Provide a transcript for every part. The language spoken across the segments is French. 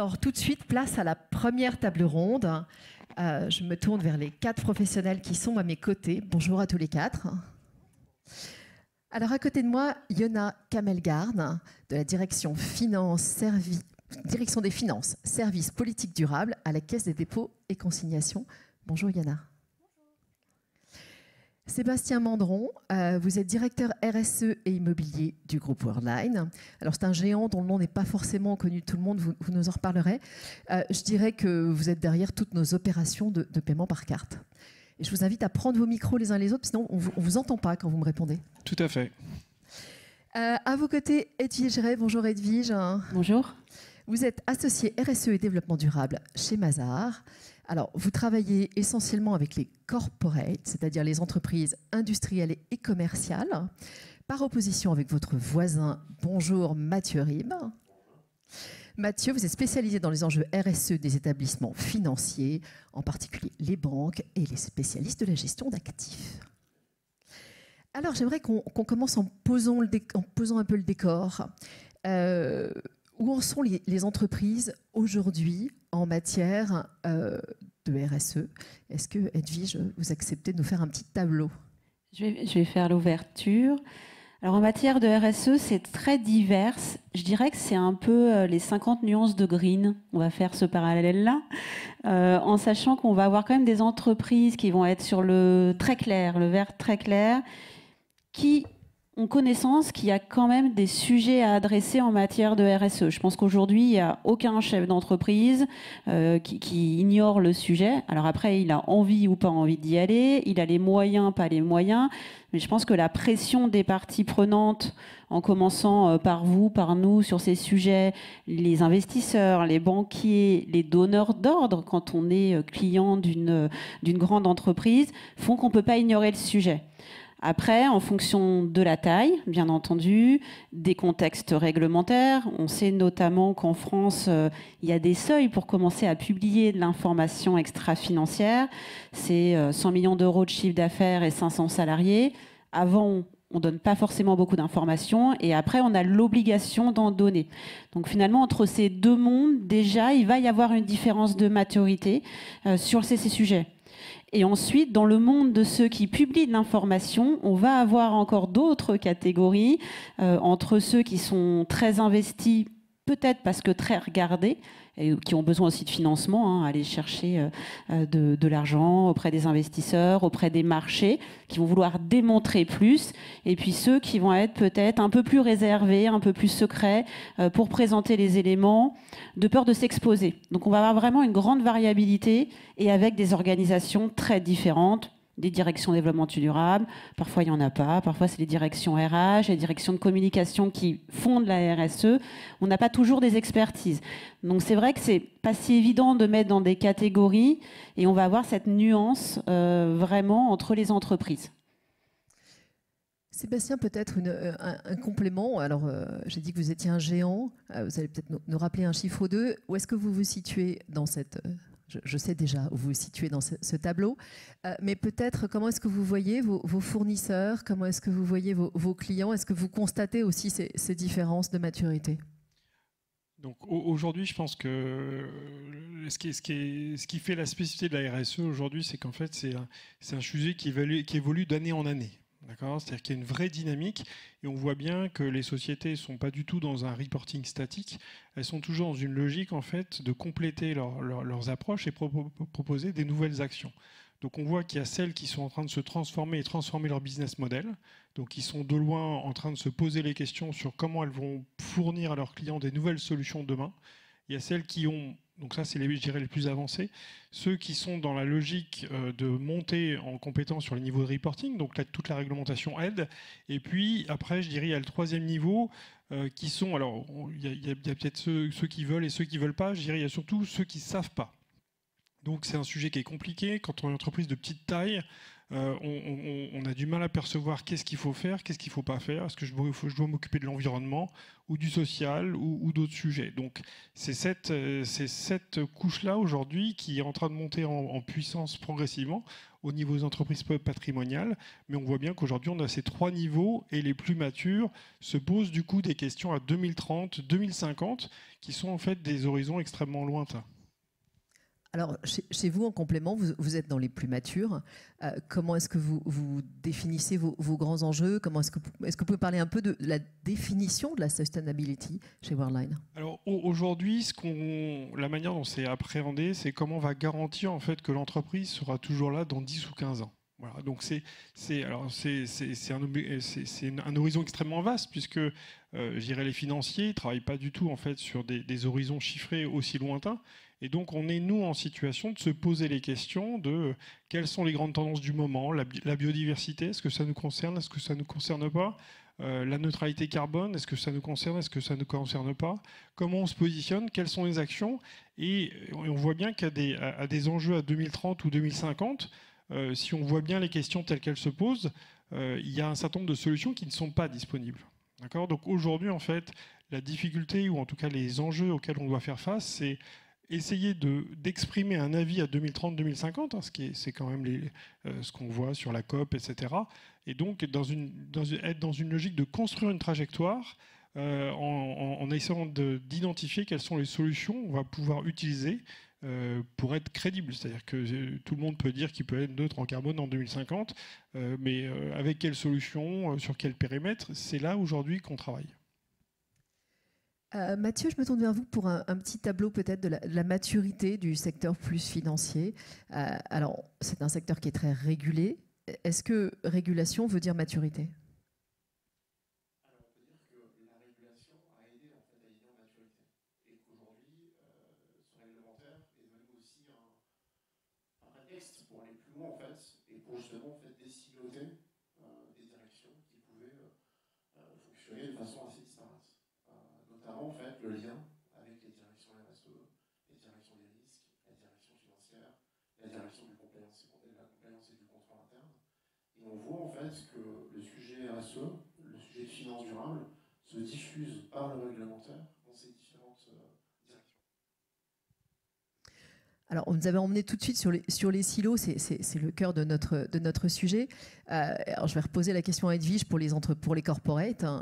Alors, tout de suite, place à la première table ronde. Je me tourne vers les 4 professionnels qui sont à mes côtés. Bonjour à tous les 4. Alors, à côté de moi, Yona Kamelgarn, de la direction des finances, services politiques durables à la Caisse des dépôts et consignations. Bonjour Yona. Sébastien Mandron, vous êtes directeur RSE et immobilier du groupe Worldline. Alors c'est un géant dont le nom n'est pas forcément connu de tout le monde, vous nous en reparlerez. Je dirais que vous êtes derrière toutes nos opérations de paiement par carte. Et je vous invite à prendre vos micros les uns les autres, sinon on ne vous entend pas quand vous me répondez. Tout à fait. À vos côtés, Edwige Ray. Bonjour Edwige. Bonjour. Vous êtes associé RSE et développement durable chez Mazars. Alors, vous travaillez essentiellement avec les corporates, c'est-à-dire les entreprises industrielles et commerciales, par opposition avec votre voisin. Bonjour Mathieu Rib. Mathieu, vous êtes spécialisé dans les enjeux RSE des établissements financiers, en particulier les banques et les spécialistes de la gestion d'actifs. Alors, j'aimerais qu'on commence en posant un peu le décor. Où en sont les entreprises aujourd'hui en matière de RSE? Est-ce que, Edwige, vous acceptez de nous faire un petit tableau? Je vais faire l'ouverture. Alors en matière de RSE, c'est très divers. Je dirais que c'est un peu les 50 nuances de green. On va faire ce parallèle-là, en sachant qu'on va avoir quand même des entreprises qui vont être sur le très clair, le vert très clair, qui ont connaissance qu'il y a quand même des sujets à adresser en matière de RSE. Je pense qu'aujourd'hui, il n'y a aucun chef d'entreprise qui ignore le sujet. Alors après, il a envie ou pas envie d'y aller, il a les moyens, pas les moyens, mais je pense que la pression des parties prenantes, en commençant par vous, par nous, sur ces sujets, les investisseurs, les banquiers, les donneurs d'ordre, quand on est client d'une grande entreprise, font qu'on ne peut pas ignorer le sujet. Après, en fonction de la taille, bien entendu, des contextes réglementaires, on sait notamment qu'en France, il y a des seuils pour commencer à publier de l'information extra-financière. C'est 100 millions d'euros de chiffre d'affaires et 500 salariés. Avant, on ne donne pas forcément beaucoup d'informations et après, on a l'obligation d'en donner. Donc finalement, entre ces deux mondes, déjà, il va y avoir une différence de maturité sur ces sujets. Et ensuite, dans le monde de ceux qui publient de l'information, on va avoir encore d'autres catégories, entre ceux qui sont très investis, peut-être parce que très regardés, et qui ont besoin aussi de financement, aller chercher de l'argent auprès des investisseurs, auprès des marchés, qui vont vouloir démontrer plus, et puis ceux qui vont être peut-être un peu plus réservés, un peu plus secrets, pour présenter les éléments, de peur de s'exposer. Donc on va avoir vraiment une grande variabilité, et avec des organisations très différentes, des directions développement durable, parfois il n'y en a pas, parfois c'est les directions RH, les directions de communication qui font de la RSE. On n'a pas toujours des expertises. Donc c'est vrai que c'est pas si évident de mettre dans des catégories et on va avoir cette nuance vraiment entre les entreprises. Sébastien, peut-être un complément. Alors, j'ai dit que vous étiez un géant. Vous allez peut-être nous rappeler un chiffre ou deux. Où est-ce que vous vous situez dans cette... Je sais déjà où vous vous situez dans ce tableau, mais peut-être comment est-ce que vous voyez vos fournisseurs, comment est-ce que vous voyez vos clients, est-ce que vous constatez aussi ces différences de maturité? Donc aujourd'hui, je pense que ce qui fait la spécificité de la RSE aujourd'hui, c'est qu'en fait, c'est un sujet qui évolue d'année en année. C'est-à-dire qu'il y a une vraie dynamique et on voit bien que les sociétés ne sont pas du tout dans un reporting statique, elles sont toujours dans une logique en fait, de compléter leurs approches et proposer des nouvelles actions. Donc on voit qu'il y a celles qui sont en train de se transformer et transformer leur business model, donc ils sont de loin en train de se poser les questions sur comment elles vont fournir à leurs clients des nouvelles solutions demain. Il y a celles qui ont, donc ça c'est je dirais les plus avancés, ceux qui sont dans la logique de monter en compétence sur les niveaux de reporting, donc là, toute la réglementation aide. Et puis après, je dirais, il y a le troisième niveau qui sont, alors il y a peut-être ceux qui veulent et ceux qui ne veulent pas, je dirais, il y a surtout ceux qui ne savent pas. Donc c'est un sujet qui est compliqué. Quand on est une entreprise de petite taille, on a du mal à percevoir qu'est-ce qu'il faut faire, qu'est-ce qu'il ne faut pas faire, est-ce que je dois m'occuper de l'environnement ou du social ou d'autres sujets. Donc c'est cette couche-là aujourd'hui qui est en train de monter en puissance progressivement au niveau des entreprises patrimoniales, mais on voit bien qu'aujourd'hui on a ces 3 niveaux et les plus matures se posent du coup des questions à 2030, 2050 qui sont en fait des horizons extrêmement lointains. Alors, chez vous, en complément, vous êtes dans les plus matures. Comment est-ce que vous définissez vos grands enjeux? Est-ce que vous pouvez parler un peu de la définition de la sustainability chez Worldline? Alors, aujourd'hui, la manière dont c'est appréhendé, c'est comment on va garantir en fait, que l'entreprise sera toujours là dans 10 ou 15 ans. Voilà, donc c'est un horizon extrêmement vaste, puisque je dirais les financiers ne travaillent pas du tout en fait, sur des horizons chiffrés aussi lointains. Et donc, on est, nous, en situation de se poser les questions de quelles sont les grandes tendances du moment, la biodiversité, est-ce que ça nous concerne, est-ce que ça ne nous concerne pas, la neutralité carbone, est-ce que ça nous concerne, est-ce que ça ne nous concerne pas, comment on se positionne, quelles sont les actions. Et on voit bien qu'à des enjeux à 2030 ou 2050, si on voit bien les questions telles qu'elles se posent, il y a un certain nombre de solutions qui ne sont pas disponibles. D'accord ? Donc aujourd'hui, en fait, la difficulté, ou en tout cas les enjeux auxquels on doit faire face, c'est essayer d'exprimer un avis à 2030-2050, hein, c'est quand même ce qu'on voit sur la COP, etc. Et donc être dans une logique de construire une trajectoire en essayant d'identifier quelles sont les solutions qu'on va pouvoir utiliser pour être crédible. C'est-à-dire que tout le monde peut dire qu'il peut être neutre en carbone en 2050, mais avec quelles solutions, sur quel périmètre, c'est là aujourd'hui qu'on travaille. Mathieu, je me tourne vers vous pour un petit tableau peut-être de la maturité du secteur plus financier. Alors, c'est un secteur qui est très régulé. Est-ce que régulation veut dire maturité ? Alors, on peut dire que la régulation a aidé en maturité. Et qu'aujourd'hui, ce réglementaire est devenu aussi un prétexte pour aller plus loin en fait, et pour justement déciloter des directions qui pouvaient fonctionner de façon assez disparate. Notamment le lien avec les directions RSE, les directions des risques, la direction financière, la direction de la compliance et du contrôle interne. Et on voit en fait que le sujet RSE, le sujet de finance durable, se diffuse par le réglementaire dans ces différentes directions. Alors, on nous avait emmené tout de suite sur les silos, c'est le cœur de notre sujet. Alors, je vais reposer la question à Edwige pour les corporates. Hein.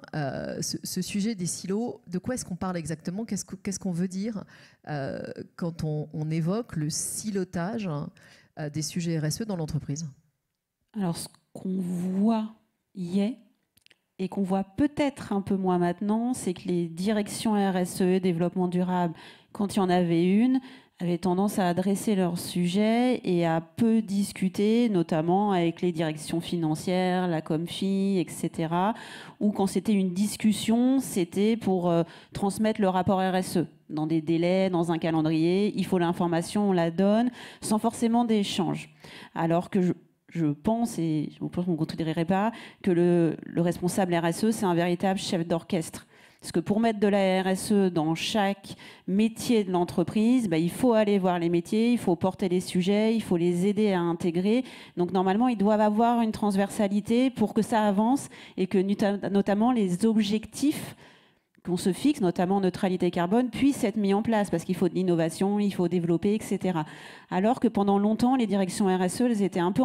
Ce sujet des silos, de quoi est-ce qu'on parle exactement? Qu'est-ce qu'on veut dire quand on évoque le silotage des sujets RSE dans l'entreprise? Alors, ce qu'on voit et qu'on voit peut-être un peu moins maintenant, c'est que les directions RSE, développement durable, quand il y en avait une, avaient tendance à adresser leur sujet et à peu discuter, notamment avec les directions financières, la Comfi, etc. Ou quand c'était une discussion, c'était pour transmettre le rapport RSE dans des délais, dans un calendrier. Il faut l'information, on la donne, sans forcément d'échange. Alors que je pense, et je pense qu'on ne considérerait pas, que le responsable RSE, c'est un véritable chef d'orchestre. Parce que pour mettre de la RSE dans chaque métier de l'entreprise, il faut aller voir les métiers, il faut porter les sujets, il faut les aider à intégrer. Donc normalement, ils doivent avoir une transversalité pour que ça avance et que notamment les objectifs qu'on se fixe, notamment neutralité carbone, puissent être mis en place, parce qu'il faut de l'innovation, il faut développer, etc. Alors que pendant longtemps, les directions RSE, elles étaient un peu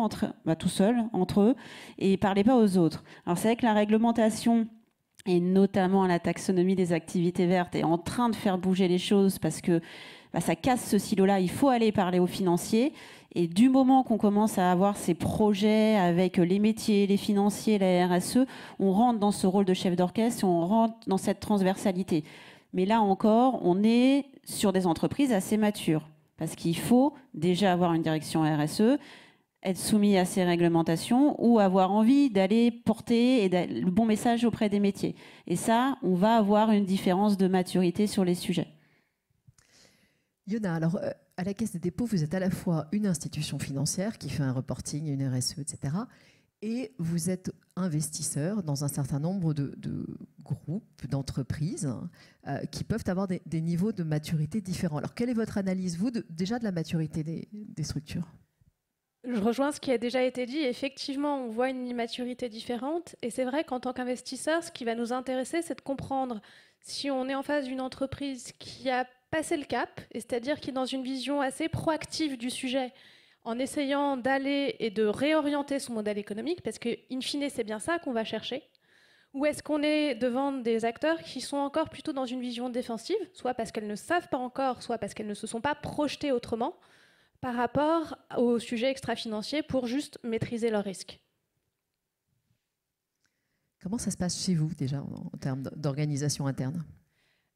tout seules, entre eux, et ne parlaient pas aux autres. Alors c'est vrai que la réglementation, et notamment la taxonomie des activités vertes, est en train de faire bouger les choses, parce que ça casse ce silo-là, il faut aller parler aux financiers. Et du moment qu'on commence à avoir ces projets avec les métiers, les financiers, la RSE, on rentre dans ce rôle de chef d'orchestre, on rentre dans cette transversalité. Mais là encore, on est sur des entreprises assez matures, parce qu'il faut déjà avoir une direction RSE, être soumis à ces réglementations ou avoir envie d'aller porter le bon message auprès des métiers. Et ça, on va avoir une différence de maturité sur les sujets. Yona, alors à la Caisse des dépôts, vous êtes à la fois une institution financière qui fait un reporting, une RSE, etc. Et vous êtes investisseur dans un certain nombre de groupes, d'entreprises qui peuvent avoir des niveaux de maturité différents. Alors quelle est votre analyse, vous, déjà de la maturité des structures ? Je rejoins ce qui a déjà été dit. Effectivement, on voit une immaturité différente. Et c'est vrai qu'en tant qu'investisseur, ce qui va nous intéresser, c'est de comprendre si on est en face d'une entreprise qui a passé le cap, et c'est-à-dire qui est dans une vision assez proactive du sujet, en essayant d'aller et de réorienter son modèle économique, parce que, in fine, c'est bien ça qu'on va chercher. Ou est-ce qu'on est devant des acteurs qui sont encore plutôt dans une vision défensive, soit parce qu'elles ne savent pas encore, soit parce qu'elles ne se sont pas projetées autrement, par rapport aux sujets extra-financiers pour juste maîtriser leurs risques. Comment ça se passe chez vous déjà en termes d'organisation interne?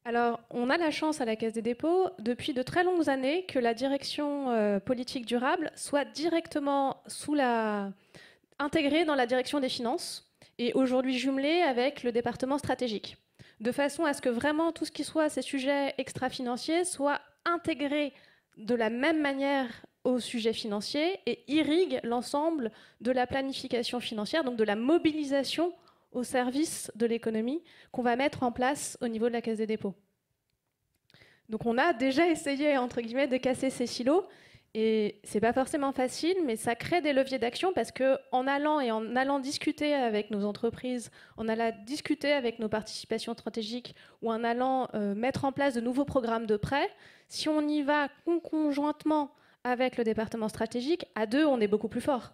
Alors, on a la chance à la Caisse des dépôts, depuis de très longues années, que la direction politique durable soit directement intégrée dans la direction des finances et aujourd'hui jumelée avec le département stratégique, de façon à ce que vraiment tout ce qui soit ces sujets extra-financiers soit intégré de la même manière aux sujets financiers et irrigue l'ensemble de la planification financière, donc de la mobilisation au service de l'économie qu'on va mettre en place au niveau de la Caisse des dépôts. Donc on a déjà essayé, entre guillemets, de casser ces silos, et c'est pas forcément facile, mais ça crée des leviers d'action parce qu'en allant discuter avec nos entreprises, en allant discuter avec nos participations stratégiques ou en allant mettre en place de nouveaux programmes de prêt, si on y va conjointement avec le département stratégique, à deux, on est beaucoup plus fort.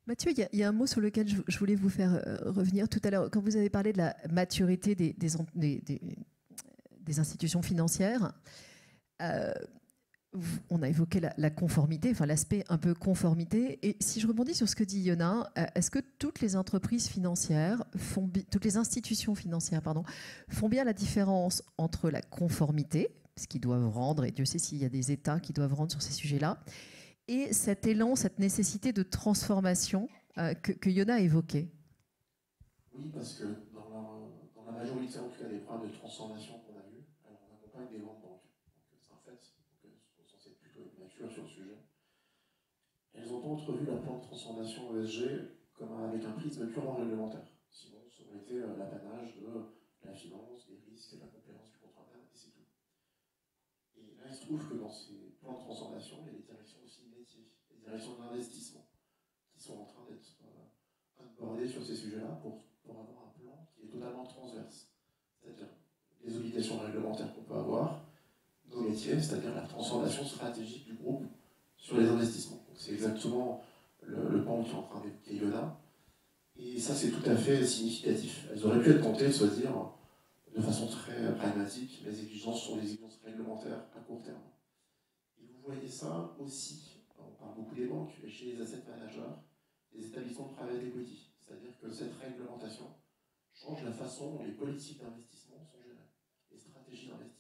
Mathieu, il y a un mot sur lequel je voulais vous faire revenir tout à l'heure. Quand vous avez parlé de la maturité des institutions financières, on a évoqué la conformité, enfin l'aspect un peu conformité. Et si je rebondis sur ce que dit Yona, est-ce que toutes les entreprises financières, toutes les institutions financières, font bien la différence entre la conformité, ce qu'ils doivent rendre, et Dieu sait s'il y a des États qui doivent rendre sur ces sujets-là, et cet élan, cette nécessité de transformation que Yona a évoqué? Oui, parce que dans la majorité, en tout cas, des programmes de transformation qu'on a vus, on accompagne des grandes banques. C'est un fait, donc elles sont censées être plutôt matures sur le sujet. Elles ont entrevu la plan de transformation ESG avec un prisme purement réglementaire. Sinon, ça aurait été l'apanage de la finance, des risques, de la compétence du contrôle interne, et c'est tout. Et là, il se trouve que dans ces plans de transformation, il y a des directions aussi métiers, des directions d'investissement qui sont en train d'être onboardées sur ces sujets-là pour avoir un plan qui est totalement transverse. C'est-à-dire les obligations réglementaires qu'on peut avoir, nos métiers, c'est-à-dire la transformation stratégique du groupe sur les investissements. C'est exactement le pan qui est en train d'évoquer Yona. Et ça, c'est tout à fait significatif. Elles auraient pu être tentées de se dire, de façon très pragmatique, les exigences sont des exigences réglementaires à court terme. Et vous voyez ça aussi, on parle beaucoup des banques, mais chez les asset managers, les établissements de private equity. C'est-à-dire que cette réglementation change la façon dont les politiques d'investissement sont gérées, les stratégies d'investissement.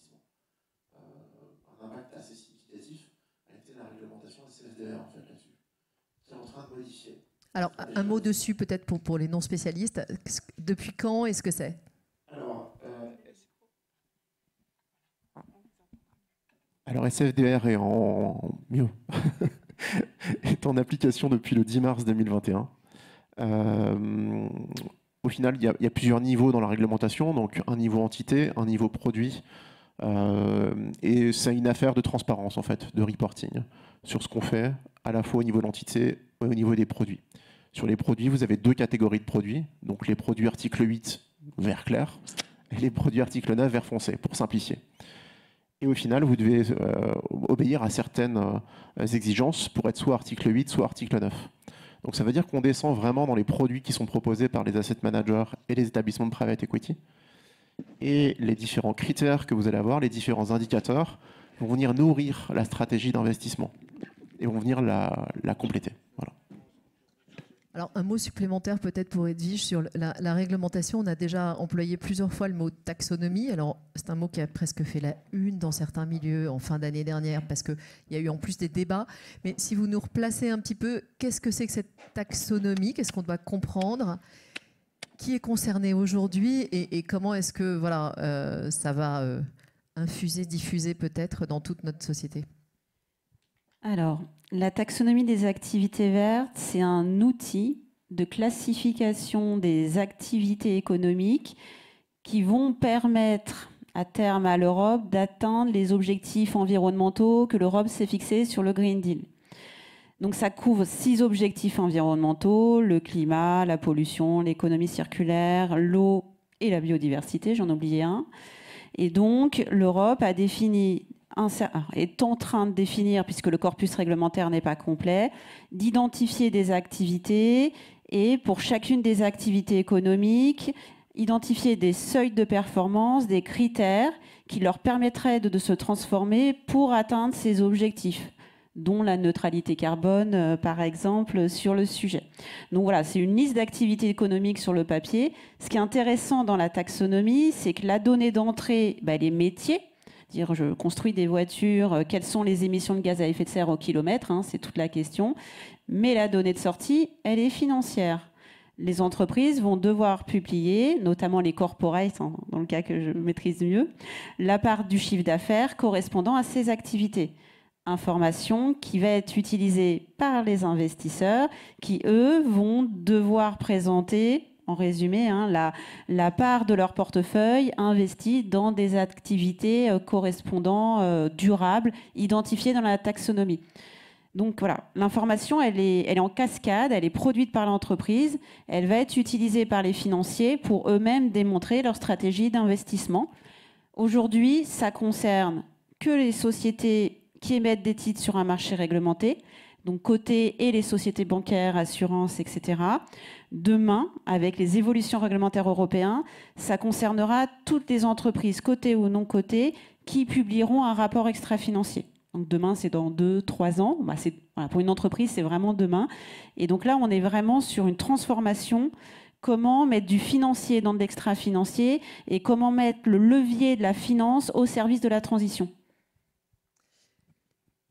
Un impact assez significatif a été la réglementation CSDR, en fait, là-dessus, qui est en train de modifier. Alors, un mot dessus, peut-être pour les non-spécialistes. Depuis quand est-ce que c'est? Alors, SFDR est est en application depuis le 10 mars 2021. Au final, il y a plusieurs niveaux dans la réglementation, donc un niveau entité, un niveau produit, et c'est une affaire de transparence, en fait, de reporting sur ce qu'on fait, à la fois au niveau de l'entité et au niveau des produits. Sur les produits, vous avez deux catégories de produits, donc les produits article 8, vert clair, et les produits article 9, vert foncé, pour simplifier. Et au final, vous devez obéir à certaines exigences pour être soit article 8, soit article 9. Donc ça veut dire qu'on descend vraiment dans les produits qui sont proposés par les asset managers et les établissements de private equity. Et les différents critères que vous allez avoir, les différents indicateurs, vont venir nourrir la stratégie d'investissement et vont venir la compléter. Voilà. Alors, un mot supplémentaire peut-être pour Edwige sur la réglementation. On a déjà employé plusieurs fois le mot taxonomie. Alors, c'est un mot qui a presque fait la une dans certains milieux en fin d'année dernière parce qu'il y a eu en plus des débats. Mais si vous nous replacez un petit peu, qu'est-ce que c'est que cette taxonomie? Qu'est-ce qu'on doit comprendre? Qui est concerné aujourd'hui et comment est-ce que ça va infuser, diffuser peut-être dans toute notre société? Alors, la taxonomie des activités vertes, c'est un outil de classification des activités économiques qui vont permettre à terme à l'Europe d'atteindre les objectifs environnementaux que l'Europe s'est fixés sur le Green Deal. Donc ça couvre 6 objectifs environnementaux, le climat, la pollution, l'économie circulaire, l'eau et la biodiversité, j'en oubliais un. Et donc l'Europe a défini, est en train de définir, puisque le corpus réglementaire n'est pas complet, d'identifier des activités et pour chacune des activités économiques, identifier des seuils de performance, des critères qui leur permettraient de se transformer pour atteindre ces objectifs, dont la neutralité carbone, par exemple, sur le sujet. Donc voilà, c'est une liste d'activités économiques sur le papier. Ce qui est intéressant dans la taxonomie, c'est que la donnée d'entrée, les métiers, dire je construis des voitures, quelles sont les émissions de gaz à effet de serre au kilomètre, c'est toute la question. Mais la donnée de sortie, elle est financière. Les entreprises vont devoir publier, notamment les corporates, dans le cas que je maîtrise mieux, la part du chiffre d'affaires correspondant à ces activités. Information qui va être utilisée par les investisseurs qui, eux, vont devoir présenter, en résumé, la part de leur portefeuille investie dans des activités correspondant durables, identifiées dans la taxonomie. Donc voilà, l'information, elle est en cascade, elle est produite par l'entreprise, elle va être utilisée par les financiers pour eux-mêmes démontrer leur stratégie d'investissement. Aujourd'hui, ça concerne que les sociétés qui émettent des titres sur un marché réglementé, donc cotées et les sociétés bancaires, assurances, etc. Demain, avec les évolutions réglementaires européennes, ça concernera toutes les entreprises cotées ou non cotées qui publieront un rapport extra-financier. Donc demain, c'est dans 2-3 ans. Pour une entreprise, c'est vraiment demain. Et donc là, on est vraiment sur une transformation. Comment mettre du financier dans de l'extra-financier et comment mettre le levier de la finance au service de la transition.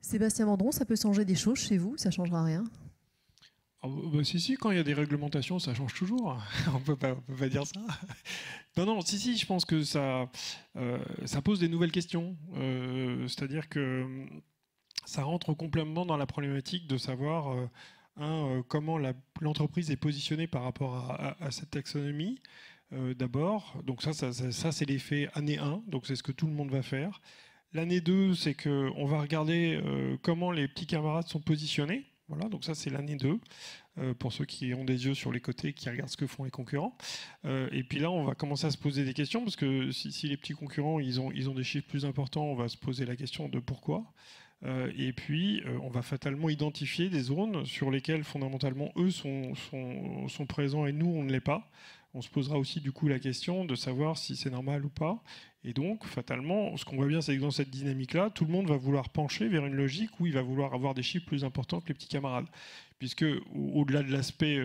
Sébastien Mandron, ça peut changer des choses chez vous? Ça ne changera rien? Si, quand il y a des réglementations, ça change toujours. On peut pas dire ça. Non, si, je pense que ça pose des nouvelles questions. C'est-à-dire que ça rentre complètement dans la problématique de savoir comment l'entreprise est positionnée par rapport à cette taxonomie. D'abord, donc ça c'est l'effet année 1, donc c'est ce que tout le monde va faire. L'année 2, c'est qu'on va regarder comment les petits camarades sont positionnés. Voilà, donc ça c'est l'année 2, pour ceux qui ont des yeux sur les côtés, qui regardent ce que font les concurrents. Et puis là, on va commencer à se poser des questions, parce que si les petits concurrents ils ont des chiffres plus importants, on va se poser la question de pourquoi. Et puis, on va fatalement identifier des zones sur lesquelles, fondamentalement, eux sont présents et nous, on ne l'est pas. On se posera aussi du coup la question de savoir si c'est normal ou pas. Et donc, fatalement, ce qu'on voit bien, c'est que dans cette dynamique-là, tout le monde va vouloir pencher vers une logique où il va vouloir avoir des chiffres plus importants que les petits camarades. Puisque, au-delà de l'aspect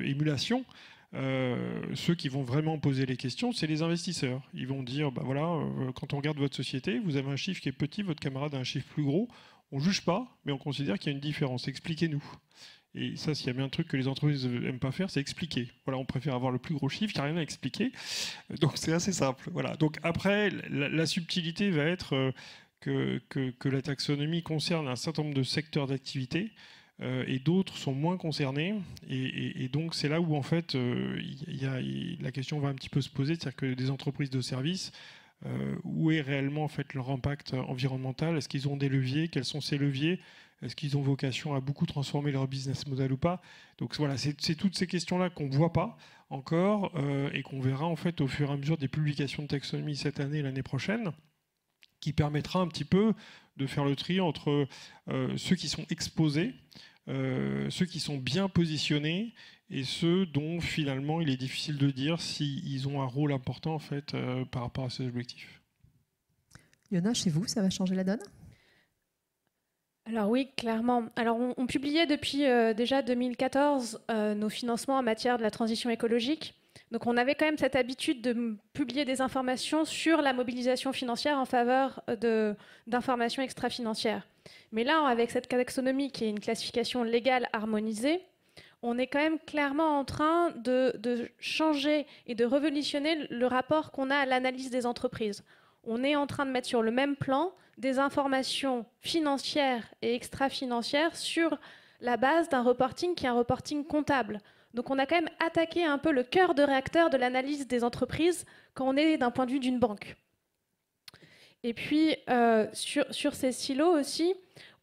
émulation, ceux qui vont vraiment poser les questions, c'est les investisseurs. Ils vont dire, quand on regarde votre société, vous avez un chiffre qui est petit, votre camarade a un chiffre plus gros. On ne juge pas, mais on considère qu'il y a une différence. Expliquez-nous. Et ça, s'il y a bien un truc que les entreprises n'aiment pas faire, c'est expliquer. Voilà, on préfère avoir le plus gros chiffre, qu'il n'y a rien à expliquer. Donc c'est assez simple. Voilà. Donc après, la subtilité va être que la taxonomie concerne un certain nombre de secteurs d'activité et d'autres sont moins concernés. Et donc c'est là où en fait la question va un petit peu se poser, c'est-à-dire que des entreprises de services, où est réellement en fait leur impact environnemental? Est-ce qu'ils ont des leviers? Quels sont ces leviers? Est-ce qu'ils ont vocation à beaucoup transformer leur business model ou pas? Donc voilà, c'est toutes ces questions-là qu'on ne voit pas encore et qu'on verra en fait au fur et à mesure des publications de taxonomie cette année et l'année prochaine, qui permettra un petit peu de faire le tri entre ceux qui sont exposés, ceux qui sont bien positionnés et ceux dont finalement il est difficile de dire s'ils ont un rôle important en fait par rapport à ces objectifs. Yona, chez vous, ça va changer la donne? Alors oui, clairement. Alors on publiait depuis déjà 2014 nos financements en matière de la transition écologique. Donc on avait quand même cette habitude de publier des informations sur la mobilisation financière en faveur d'informations extra-financières. Mais là, avec cette taxonomie qui est une classification légale harmonisée, on est quand même clairement en train de changer et de révolutionner le rapport qu'on a à l'analyse des entreprises. On est en train de mettre sur le même plan des informations financières et extra-financières sur la base d'un reporting qui est un reporting comptable. Donc on a quand même attaqué un peu le cœur de réacteur de l'analyse des entreprises quand on est d'un point de vue d'une banque. Et puis, sur ces silos aussi,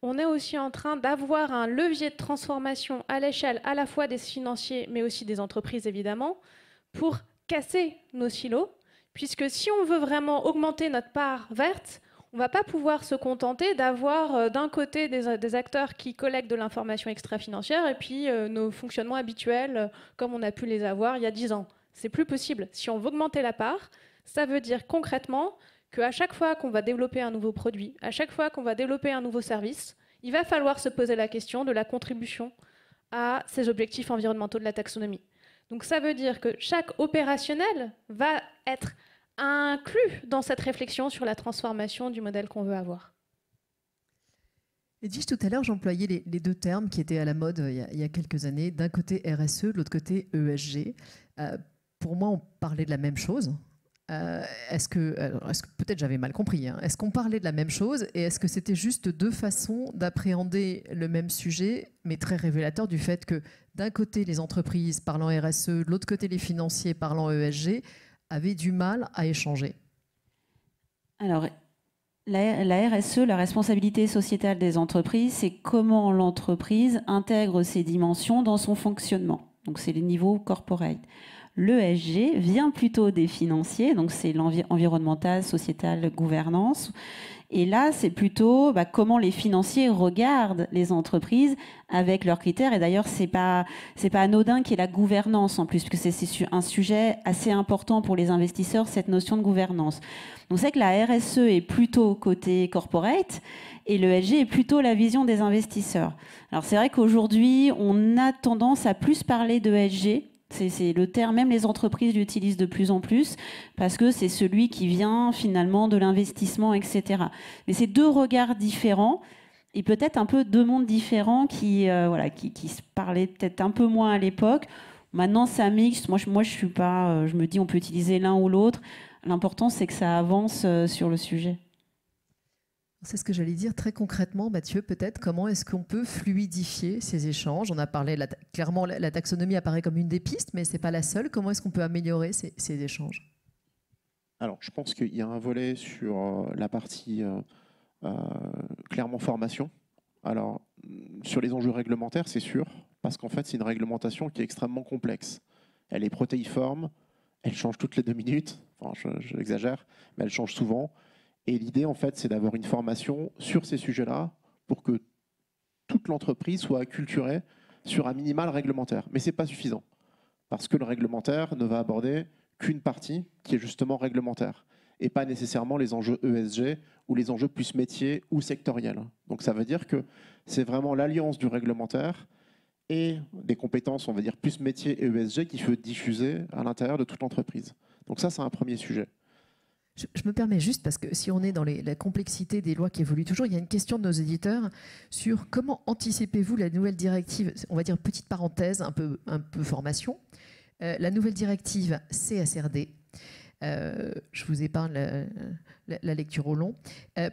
on est aussi en train d'avoir un levier de transformation à l'échelle à la fois des financiers, mais aussi des entreprises, évidemment, pour casser nos silos, puisque si on veut vraiment augmenter notre part verte, on ne va pas pouvoir se contenter d'avoir d'un côté des acteurs qui collectent de l'information extra-financière et puis nos fonctionnements habituels comme on a pu les avoir il y a 10 ans. C'est plus possible. Si on veut augmenter la part, ça veut dire concrètement qu'à chaque fois qu'on va développer un nouveau produit, à chaque fois qu'on va développer un nouveau service, il va falloir se poser la question de la contribution à ces objectifs environnementaux de la taxonomie. Donc ça veut dire que chaque opérationnel va être inclus dans cette réflexion sur la transformation du modèle qu'on veut avoir. Edwige, tout à l'heure, j'employais les deux termes qui étaient à la mode il y a quelques années. D'un côté RSE, de l'autre côté ESG. Pour moi, on parlait de la même chose. Est-ce que peut-être j'avais mal compris, hein. Est-ce qu'on parlait de la même chose et est-ce que c'était juste deux façons d'appréhender le même sujet, mais très révélateur du fait que d'un côté les entreprises parlant RSE, de l'autre côté les financiers parlant ESG avaient du mal à échanger? Alors, la RSE, la responsabilité sociétale des entreprises, c'est comment l'entreprise intègre ces dimensions dans son fonctionnement. Donc c'est les niveaux corporate. L'ESG vient plutôt des financiers, donc c'est l'environnemental, sociétal, gouvernance. Et là, c'est plutôt comment les financiers regardent les entreprises avec leurs critères. Et d'ailleurs, c'est pas anodin qu'il y ait la gouvernance en plus, parce que c'est un sujet assez important pour les investisseurs, cette notion de gouvernance. Donc c'est que la RSE est plutôt côté corporate et l'ESG est plutôt la vision des investisseurs. Alors c'est vrai qu'aujourd'hui, on a tendance à plus parler d'ESG. C'est le terme, même les entreprises l'utilisent de plus en plus, parce que c'est celui qui vient finalement de l'investissement, etc. Mais c'est deux regards différents, et peut-être un peu deux mondes différents qui se parlaient peut-être un peu moins à l'époque. Maintenant, ça mixe. Moi, je suis pas. Je me dis, on peut utiliser l'un ou l'autre. L'important, c'est que ça avance sur le sujet. C'est ce que j'allais dire très concrètement, Mathieu, peut-être. Comment est-ce qu'on peut fluidifier ces échanges? On a parlé, clairement, la taxonomie apparaît comme une des pistes, mais ce n'est pas la seule. Comment est-ce qu'on peut améliorer ces échanges? Alors, je pense qu'il y a un volet sur la partie clairement formation. Alors, sur les enjeux réglementaires, c'est sûr, parce qu'en fait, c'est une réglementation qui est extrêmement complexe. Elle est protéiforme, elle change toutes les 2 minutes, enfin, j'exagère, mais elle change souvent. Et l'idée, en fait, c'est d'avoir une formation sur ces sujets-là pour que toute l'entreprise soit acculturée sur un minimal réglementaire. Mais ce n'est pas suffisant, parce que le réglementaire ne va aborder qu'une partie qui est justement réglementaire, et pas nécessairement les enjeux ESG ou les enjeux plus métiers ou sectoriels. Donc ça veut dire que c'est vraiment l'alliance du réglementaire et des compétences, on va dire, plus métiers et ESG qui faut diffuser à l'intérieur de toute l'entreprise. Donc ça, c'est un premier sujet. Je me permets juste, parce que si on est dans la complexité des lois qui évoluent toujours, il y a une question de nos éditeurs sur comment anticipez-vous la nouvelle directive, on va dire petite parenthèse, un peu formation, la nouvelle directive CSRD. Je vous épargne la lecture au long.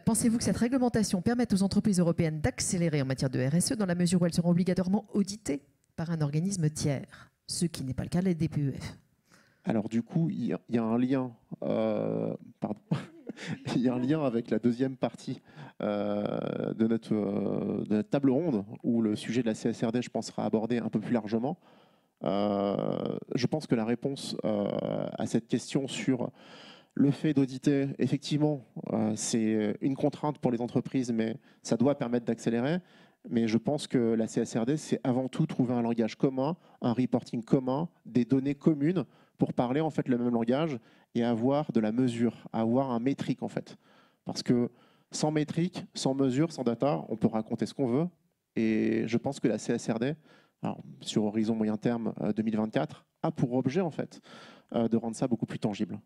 Pensez-vous que cette réglementation permette aux entreprises européennes d'accélérer en matière de RSE dans la mesure où elles seront obligatoirement auditées par un organisme tiers, ce qui n'est pas le cas de la DPEF? Alors du coup, il y a un lien, il y a un lien avec la deuxième partie de notre table ronde, où le sujet de la CSRD, je pense, sera abordé un peu plus largement. Je pense que la réponse à cette question sur le fait d'auditer, effectivement, c'est une contrainte pour les entreprises, mais ça doit permettre d'accélérer. Mais je pense que la CSRD, c'est avant tout trouver un langage commun, un reporting commun, des données communes pour parler en fait le même langage et avoir de la mesure, avoir un métrique en fait. Parce que sans métrique, sans mesure, sans data, on peut raconter ce qu'on veut. Et je pense que la CSRD, alors, sur horizon moyen terme 2024, a pour objet en fait de rendre ça beaucoup plus tangible.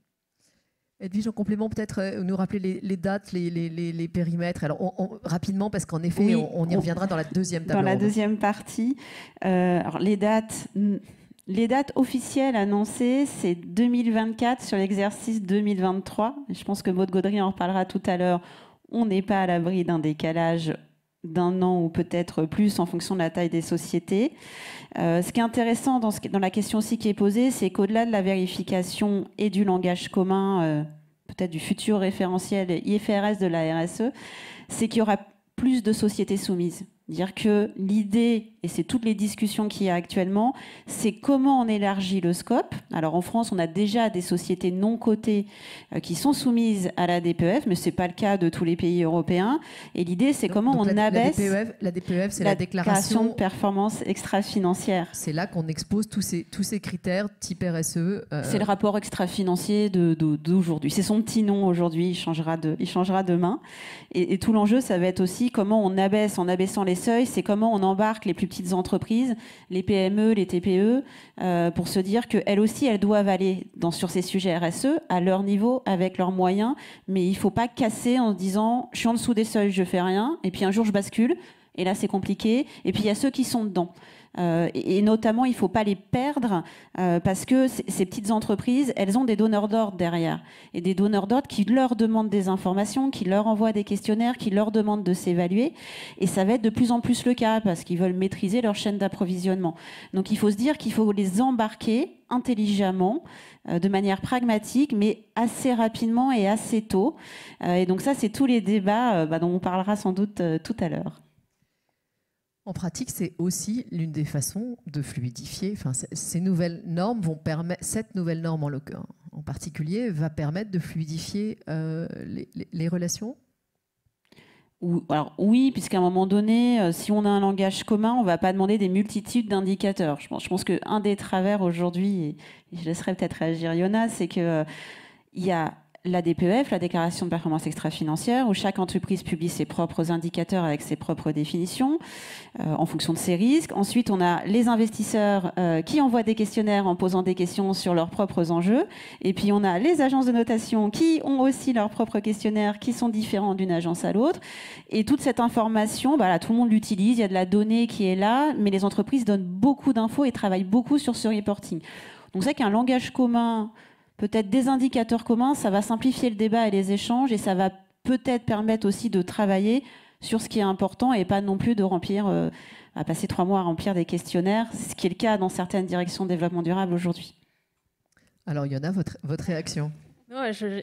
Edwige, en complément, peut-être nous rappeler les dates, les périmètres. Alors, rapidement, parce qu'en effet, oui, on y reviendra dans la deuxième table ronde. Dans la deuxième partie. Alors, les dates officielles annoncées, c'est 2024 sur l'exercice 2023. Je pense que Maud Gaudry en reparlera tout à l'heure. On n'est pas à l'abri d'un décalage d'un an ou peut-être plus en fonction de la taille des sociétés. Ce qui est intéressant dans la question aussi qui est posée, c'est qu'au-delà de la vérification et du langage commun, peut-être peut-être du futur référentiel IFRS de la RSE, c'est qu'il y aura plus de sociétés soumises. Dire que l'idée, et c'est toutes les discussions qu'il y a actuellement, c'est comment on élargit le scope. Alors en France, on a déjà des sociétés non cotées qui sont soumises à la DPEF, mais ce n'est pas le cas de tous les pays européens. Et l'idée, c'est comment on abaisse... La DPEF, c'est la déclaration de performance extra-financière. C'est là qu'on expose tous ces critères type RSE. C'est le rapport extra-financier d'aujourd'hui. C'est son petit nom aujourd'hui, il changera demain. Et tout l'enjeu, ça va être aussi comment on abaisse, en abaissant les seuils, c'est comment on embarque les plus petites entreprises, les PME, les TPE, pour se dire qu'elles aussi, elles doivent aller sur ces sujets RSE à leur niveau, avec leurs moyens, mais il ne faut pas casser en se disant « je suis en dessous des seuils, je ne fais rien », et puis un jour je bascule, et là c'est compliqué, et puis il y a ceux qui sont dedans. Et notamment, il ne faut pas les perdre parce que ces petites entreprises, elles ont des donneurs d'ordre derrière. Et des donneurs d'ordre qui leur demandent des informations, qui leur envoient des questionnaires, qui leur demandent de s'évaluer. Et ça va être de plus en plus le cas parce qu'ils veulent maîtriser leur chaîne d'approvisionnement. Donc il faut se dire qu'il faut les embarquer intelligemment, de manière pragmatique, mais assez rapidement et assez tôt. Et donc ça, c'est tous les débats dont on parlera sans doute tout à l'heure. En pratique, c'est aussi l'une des façons de fluidifier. Enfin, ces nouvelles normes vont permettre, cette nouvelle norme en particulier, va permettre de fluidifier les relations. Alors oui, puisqu'à un moment donné, si on a un langage commun, on ne va pas demander des multitudes d'indicateurs. Je pense qu'un des travers aujourd'hui, et je laisserai peut-être réagir Yona, c'est qu'il y a la DPEF, la déclaration de performance extra-financière, où chaque entreprise publie ses propres indicateurs avec ses propres définitions en fonction de ses risques. Ensuite, on a les investisseurs qui envoient des questionnaires en posant des questions sur leurs propres enjeux. Et puis, on a les agences de notation qui ont aussi leurs propres questionnaires qui sont différents d'une agence à l'autre. Et toute cette information, là, tout le monde l'utilise, il y a de la donnée qui est là, mais les entreprises donnent beaucoup d'infos et travaillent beaucoup sur ce reporting. Donc, c'est qu'un langage commun, peut-être des indicateurs communs, ça va simplifier le débat et les échanges et ça va peut-être permettre aussi de travailler sur ce qui est important et pas non plus de remplir, à passer 3 mois à remplir des questionnaires, ce qui est le cas dans certaines directions de développement durable aujourd'hui. Alors, Yona, votre réaction?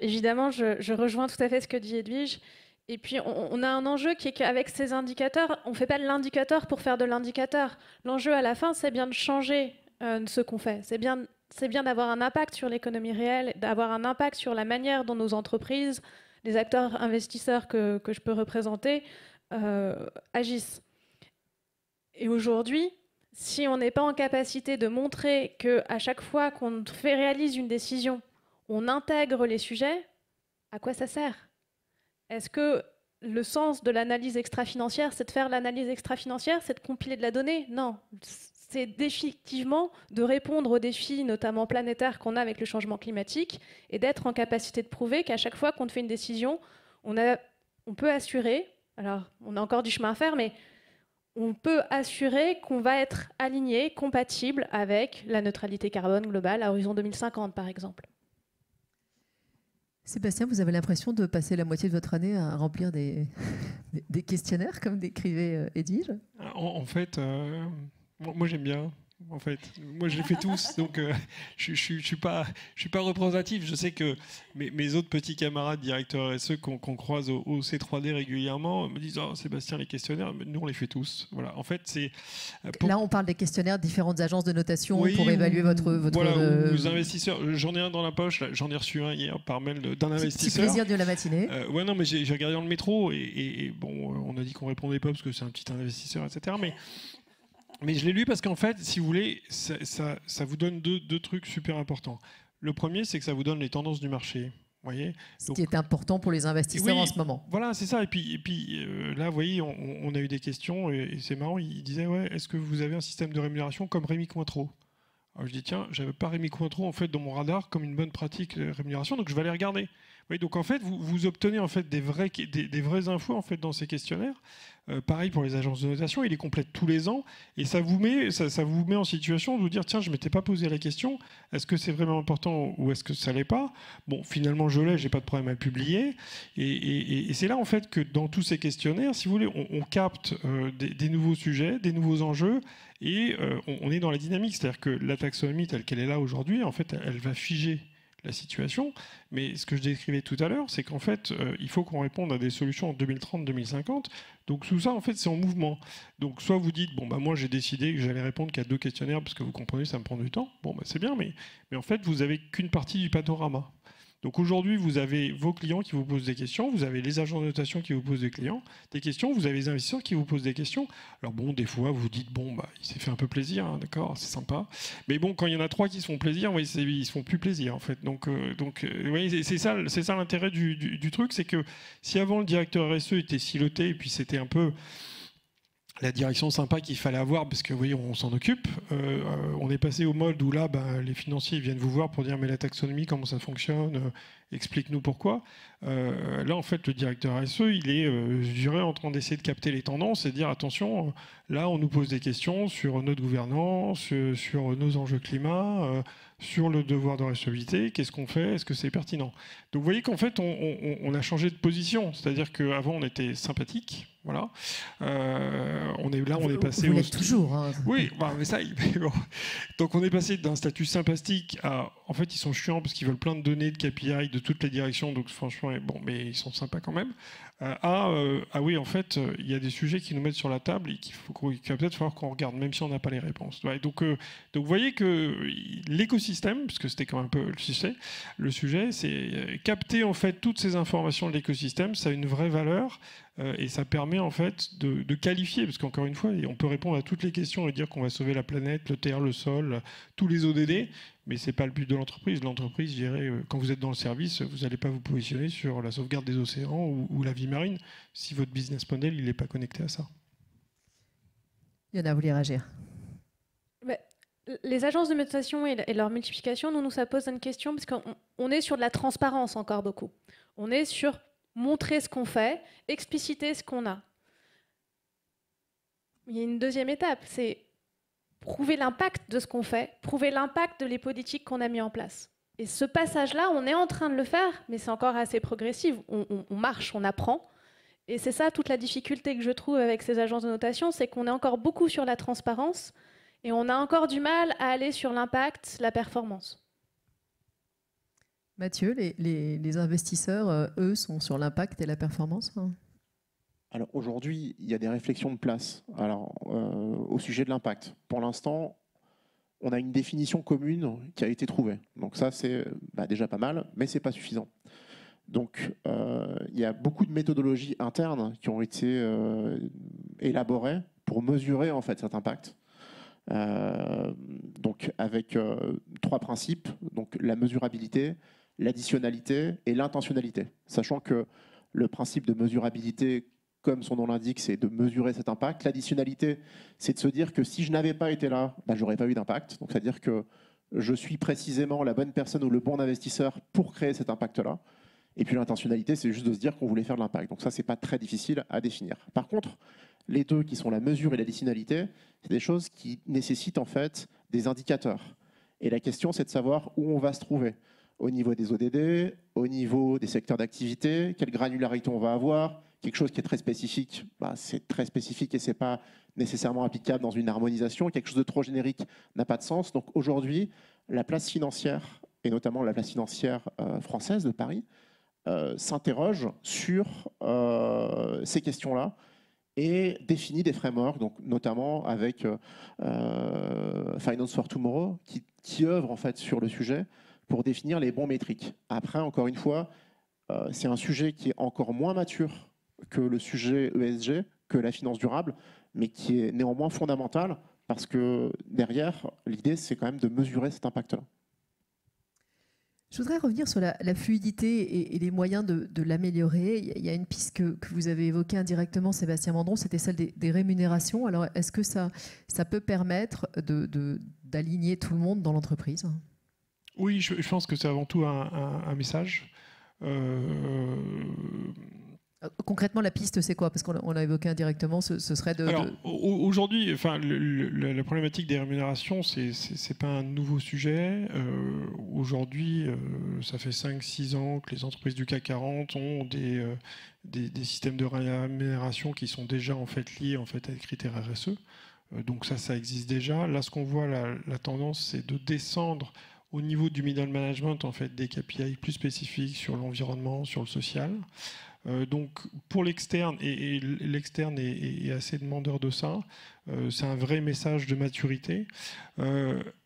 Évidemment, je rejoins tout à fait ce que dit Edwige. Et puis, on a un enjeu qui est qu'avec ces indicateurs, on ne fait pas de l'indicateur pour faire de l'indicateur. L'enjeu à la fin, c'est bien de changer ce qu'on fait. C'est bien d'avoir un impact sur l'économie réelle, d'avoir un impact sur la manière dont nos entreprises, les acteurs investisseurs que je peux représenter, agissent. Et aujourd'hui, si on n'est pas en capacité de montrer qu'à chaque fois qu'on réalise une décision, on intègre les sujets, à quoi ça sert? Est-ce que le sens de l'analyse extra-financière, c'est de faire l'analyse extra-financière, c'est de compiler de la donnée? Non. C'est définitivement de répondre aux défis, notamment planétaires, qu'on a avec le changement climatique, et d'être en capacité de prouver qu'à chaque fois qu'on fait une décision, on peut assurer, alors on a encore du chemin à faire, mais on peut assurer qu'on va être aligné, compatible avec la neutralité carbone globale à horizon 2050, par exemple. Sébastien, vous avez l'impression de passer la moitié de votre année à remplir des questionnaires, comme décrivait Edwige? En fait... moi, j'aime bien. En fait, moi, je les fais tous, donc je suis pas représentatif. Je sais que mes autres petits camarades directeurs RSE qu'on croise au C3D régulièrement me disent « Oh, Sébastien, les questionnaires, nous, on les fait tous. » Voilà. En fait, c'est... Là, on parle des questionnaires de différentes agences de notation pour évaluer votre... Voilà, aux investisseurs. J'en ai un dans la poche, j'en ai reçu un hier par mail d'un investisseur. Petit plaisir de la matinée. Ouais, non, mais j'ai regardé dans le métro et bon, on a dit qu'on répondait pas parce que c'est un petit investisseur, etc. Mais je l'ai lu parce qu'en fait, si vous voulez, ça vous donne deux trucs super importants. Le premier, c'est que ça vous donne les tendances du marché. Voyez. Ce qui est important pour les investisseurs en ce moment. Voilà, c'est ça. Et puis là, vous voyez, on a eu des questions et c'est marrant. Il disait, ouais, est-ce que vous avez un système de rémunération comme Rémi Cointreau? Alors je dis, tiens, j'avais pas Rémi Cointreau en fait dans mon radar comme une bonne pratique de rémunération, donc je vais aller regarder. Oui, donc en fait, vous obtenez en fait des vraies infos en fait dans ces questionnaires. Pareil pour les agences de notation, il est complète tous les ans et ça vous met en situation de vous dire tiens, je m'étais pas posé la question, est-ce que c'est vraiment important ou est-ce que ça l'est pas? Bon, finalement je l'ai, j'ai pas de problème à le publier et c'est là en fait que dans tous ces questionnaires, si vous voulez, on capte des nouveaux sujets, des nouveaux enjeux et on est dans la dynamique, c'est-à-dire que la taxonomie telle qu'elle est là aujourd'hui, en fait, elle va figer la situation. Mais ce que je décrivais tout à l'heure, c'est qu'en fait, il faut qu'on réponde à des solutions en 2030-2050. Donc tout ça, en fait, c'est en mouvement. Donc soit vous dites, bon, bah, moi j'ai décidé que j'allais répondre qu'à 2 questionnaires, parce que vous comprenez, ça me prend du temps. Bon, bah, c'est bien, mais en fait, vous n'avez qu'une partie du panorama. Donc aujourd'hui, vous avez vos clients qui vous posent des questions, vous avez les agents de notation qui vous posent des questions, vous avez les investisseurs qui vous posent des questions. Alors bon, des fois, vous vous dites, bon, bah, il s'est fait un peu plaisir, hein, d'accord, c'est sympa. Mais bon, quand il y en a 3 qui se font plaisir, oui, ils se font plus plaisir, en fait. Donc oui, c'est ça l'intérêt du truc, c'est que si avant le directeur RSE était siloté, et puis c'était un peu la direction sympa qu'il fallait avoir, parce que vous voyez, on s'en occupe. On est passé au mode où là, les financiers viennent vous voir pour dire mais la taxonomie, comment ça fonctionne, explique-nous pourquoi. Là, en fait, le directeur RSE, il est, je dirais, en train d'essayer de capter les tendances et de dire attention, là, on nous pose des questions sur notre gouvernance, sur nos enjeux climat, sur le devoir de recevabilité, qu'est-ce qu'on fait, est-ce que c'est pertinent. Donc vous voyez qu'en fait, on a changé de position, c'est-à-dire qu'avant, on était sympathique. Voilà. On est passé. Vous l'êtes toujours. Hein. Oui, mais ça. Bon. Donc on est passé d'un statut sympathique à. En fait, ils sont chiants parce qu'ils veulent plein de données, de KPI de toutes les directions. Donc franchement, bon, mais ils sont sympas quand même. Oui, en fait, il y a des sujets qui nous mettent sur la table et qu'il va peut-être falloir qu'on regarde, même si on n'a pas les réponses. Ouais, donc vous voyez que l'écosystème, puisque c'était quand même un peu le sujet, c'est capter en fait toutes ces informations de l'écosystème. Ça a une vraie valeur. Et ça permet en fait de qualifier, parce qu'encore une fois, on peut répondre à toutes les questions et dire qu'on va sauver la planète, le terre, le sol, tous les ODD, mais ce n'est pas le but de l'entreprise. L'entreprise, je dirais, quand vous êtes dans le service, vous n'allez pas vous positionner sur la sauvegarde des océans ou la vie marine si votre business model n'est pas connecté à ça. Yana, vous voulez réagir? Les agences de notation et leur multiplication, nous, ça pose une question, parce qu'on est sur de la transparence encore beaucoup. On est sur montrer ce qu'on fait, expliciter ce qu'on a. Il y a une deuxième étape, c'est prouver l'impact de ce qu'on fait, prouver l'impact de les politiques qu'on a mis en place. Et ce passage-là, on est en train de le faire, mais c'est encore assez progressif. On marche, on apprend. Et c'est ça toute la difficulté que je trouve avec ces agences de notation, c'est qu'on est encore beaucoup sur la transparence et on a encore du mal à aller sur l'impact, la performance. Mathieu, les investisseurs, eux, sont sur l'impact et la performance, hein? Alors aujourd'hui, il y a des réflexions de place au sujet de l'impact. Pour l'instant, on a une définition commune qui a été trouvée. Donc ça, c'est déjà pas mal, mais ce n'est pas suffisant. Donc il y a beaucoup de méthodologies internes qui ont été élaborées pour mesurer en fait cet impact. Donc avec 3 principes, donc la mesurabilité, l'additionnalité et l'intentionnalité. Sachant que le principe de mesurabilité, comme son nom l'indique, c'est de mesurer cet impact. L'additionnalité, c'est de se dire que si je n'avais pas été là, je n'aurais pas eu d'impact. Donc c'est-à-dire que je suis précisément la bonne personne ou le bon investisseur pour créer cet impact-là. Et puis l'intentionnalité, c'est juste de se dire qu'on voulait faire de l'impact. Donc ça, c'est pas très difficile à définir. Par contre, les deux qui sont la mesure et l'additionnalité, c'est des choses qui nécessitent en fait des indicateurs. Et la question, c'est de savoir où on va se trouver. Au niveau des ODD, au niveau des secteurs d'activité, quelle granularité on va avoir. Quelque chose qui est très spécifique, c'est très spécifique et ce n'est pas nécessairement applicable dans une harmonisation. Quelque chose de trop générique n'a pas de sens. Donc aujourd'hui, la place financière, et notamment la place financière française de Paris, s'interroge sur ces questions-là et définit des frameworks, donc notamment avec Finance for Tomorrow, qui œuvre en fait sur le sujet pour définir les bons métriques. Après, encore une fois, c'est un sujet qui est encore moins mature que le sujet ESG, que la finance durable, mais qui est néanmoins fondamental parce que derrière, l'idée, c'est quand même de mesurer cet impact-là. Je voudrais revenir sur la fluidité et les moyens de l'améliorer. Il y a une piste que vous avez évoquée indirectement, Sébastien Mandron, c'était celle des rémunérations. Alors, est-ce que ça peut permettre d'aligner tout le monde dans l'entreprise? Oui, je pense que c'est avant tout un message. Concrètement, la piste, c'est quoi? Parce qu'on l'a évoqué indirectement, ce serait de... Alors, aujourd'hui, la problématique des rémunérations, c'est pas un nouveau sujet. Aujourd'hui, ça fait 5-6 ans que les entreprises du CAC 40 ont des systèmes de rémunération qui sont déjà en fait liés en fait, à des critères RSE. Donc ça existe déjà. Là, ce qu'on voit, la tendance, c'est de descendre au niveau du middle management, en fait, des KPI plus spécifiques sur l'environnement, sur le social. Donc pour l'externe, et l'externe est assez demandeur de ça, c'est un vrai message de maturité.